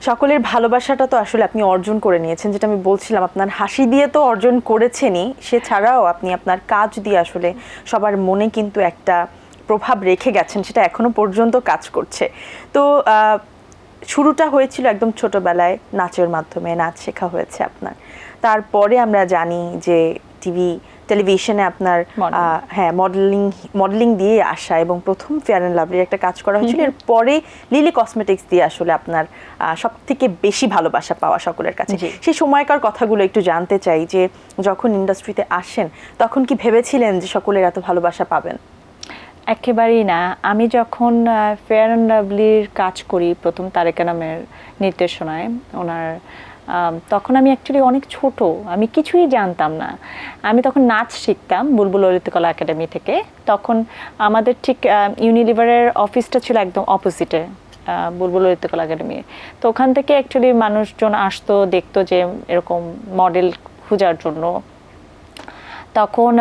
সকলের ভালোবাসাটা তো আসলে আপনি অর্জন করে নিয়েছেন, যেটা আমি বলছিলাম আপনার হাসি দিয়ে তো অর্জন করেছেনই, সে ছাড়াও আপনি আপনার কাজ দিয়ে আসলে সবার মনে কিন্তু একটা প্রভাব রেখে গেছেন, সেটা এখনো পর্যন্ত কাজ করছে। তো শুরুটা হয়েছিল একদম ছোটবেলায় নাচের মাধ্যমে, নাচ শেখা হয়েছে আপনার। তারপরে আমরা জানি যে টেলিভিশনে আপনার হ্যাঁ মডেলিং দিয়ে আসা, এবং প্রথম ফেয়ার অ্যান্ড লাভলির একটা কাজ করা হয়েছিল। এরপরে লিলি কসমেটিক্স দিয়ে আসলে আপনার সব থেকে বেশি ভালোবাসা পাওয়া সকলের কাছে। সেই সময়কার কথাগুলো একটু জানতে চাই, যে যখন ইন্ডাস্ট্রিতে আসেন তখন কি ভেবেছিলেন যে সকলের এত ভালোবাসা পাবেন? একেবারেই না। আমি যখন ফেয়ার অ্যান্ড লাভলির কাজ করি প্রথম তারেকা নামের নির্দেশনায় ওনার, তখন আমি অ্যাকচুয়ালি অনেক ছোট, আমি কিছুই জানতাম না। আমি তখন নাচ শিখতাম বুলবুল ললিতকলা একাডেমি থেকে। তখন আমাদের ঠিক ইউনিলিভারের অফিসটা ছিল একদম অপোজিটে বুলবুল ললিতকলা একাডেমি। তো ওখান থেকে অ্যাকচুয়ালি মানুষজন আসতো, দেখতো যে এরকম মডেল খোঁজার জন্য। তখন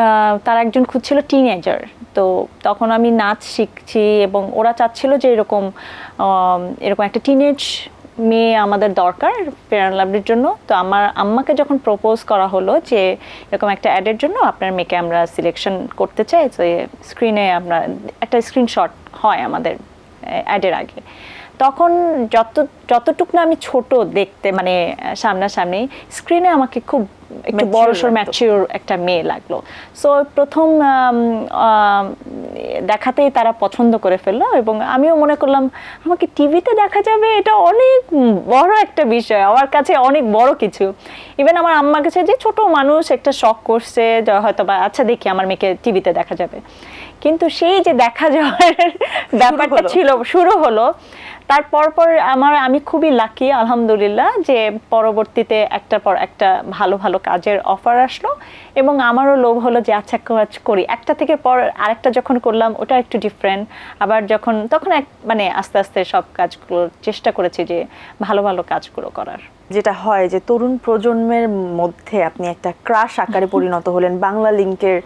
তার একজন খুঁজছিল টিনেজার। তো তখন আমি নাচ শিখছি এবং ওরা চাচ্ছিল যে এরকম একটা টিনেজ মেয়ে আমাদের দরকার ফেয়ার অ্যান্ড লাভলির জন্য। তো আমার আম্মাকে যখন প্রপোজ করা হলো যে এরকম একটা অ্যাডের জন্য আপনার মেয়েকে আমরা সিলেকশন করতে চাই, তো স্ক্রিনে আমরা একটা স্ক্রিনশট হয় আমাদের অ্যাডের আগে। তখন যতটুকু না আমি ছোট দেখতে, মানে সামনাসামনি, স্ক্রিনে আমাকে খুব একটু বড়সড় ম্যাচিউর একটা মেয়ে লাগলো। সো প্রথম দেখাতেই তারা পছন্দ করে ফেললো, এবং আমিও মনে করলাম আমাকে টিভিতে দেখা যাবে, এটা অনেক বড় একটা বিষয়, আমার কাছে অনেক বড় কিছু। ইভেন আমার আম্মার কাছে যে ছোট মানুষ একটা শখ করছে হয়তো বা, আচ্ছা দেখি আমার মেয়েকে টিভিতে দেখা যাবে। কিন্তু সেই যে দেখা যাওয়ার ব্যাপারটা ছিল, শুরু হলো। তারপর আমি খুবই লাকি আলহামদুলিল্লাহ যে পরবর্তীতে একটার পর একটা ভালো ভালো কাজের অফার আসলো, এবং আমারও লোভ হলো যে আচ্ছা কাজ করি। একটা থেকে পর আরেকটা যখন করলাম ওটা একটু ডিফারেন্ট, আবার তখন মানে আস্তে আস্তে সব কাজগুলো চেষ্টা করেছি যে ভালো ভালো কাজগুলো করার। যেটা হয় যে তরুণ প্রজন্মের মধ্যে আপনি একটা ক্রাশ আকারে পরিণত হলেন বাংলা লিংকের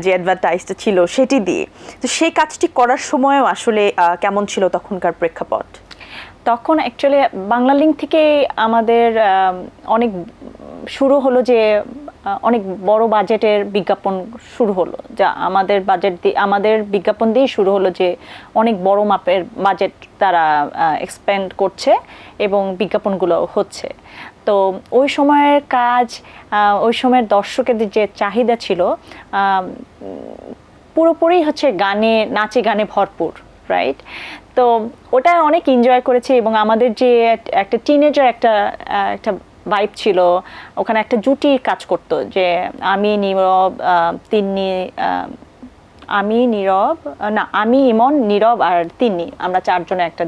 যে অ্যাডভার্টাইজটা ছিল সেটি দিয়ে। তো সেই কাজটি করার সময়ও আসলে কেমন ছিল তখনকার প্রেক্ষাপট? তখন অ্যাকচুয়ালি বাংলা লিংক থেকে আমাদের অনেক শুরু হলো যে অনেক বড় বাজেটের বিজ্ঞাপন শুরু হলো, যা আমাদের বিজ্ঞাপন দিয়েই শুরু হলো, যে অনেক বড় মাপের বাজেট তারা এক্সপেন্ড করছে এবং বিজ্ঞাপনগুলো হচ্ছে। তো ওই সময়ের কাজ, ওই সময়ের দর্শকেদের যে চাহিদা ছিল পুরোপুরি হচ্ছে নাচে গানে ভরপুর, রাইট? তো ওটা অনেক এনজয় করেছি, এবং আমাদের যে একটা টিনেজার একটা ভাইব ছিল, ওখানে একটা জুটি কাজ করতো, যে আমি ইমন, নীরব আর তিন্নি, আমরা চারজনে একটা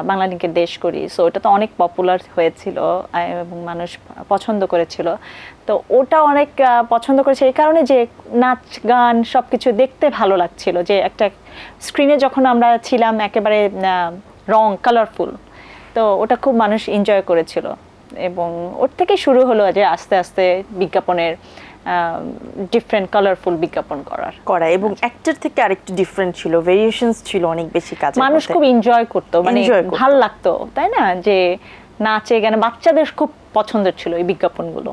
বাংলা লিংকের দেশ করি। সো ওটা তো অনেক পপুলার হয়েছিল এবং মানুষ পছন্দ করেছিল। তো ওটা অনেক পছন্দ করেছে এই কারণে যে নাচ গান সব কিছু দেখতে ভালো লাগছিল, যে একটা স্ক্রিনে যখন আমরা ছিলাম একেবারে কালারফুল, তো ওটা খুব মানুষ এনজয় করেছিল। এবং ওর থেকে শুরু হলো যে আস্তে আস্তে বিজ্ঞাপনের ডিফারেন্ট কালারফুল বিজ্ঞাপন করা, এবং একটার থেকে আরেকটু ডিফারেন্ট ছিল, ভেরিয়েশনস ছিল অনেক বেশি, কাজ মানুষ খুব এনজয় করতো, মানে ভালো লাগতো, তাই না? যে নাচে গানে বাচ্চাদের খুব পছন্দের ছিল এই বিজ্ঞাপনগুলো।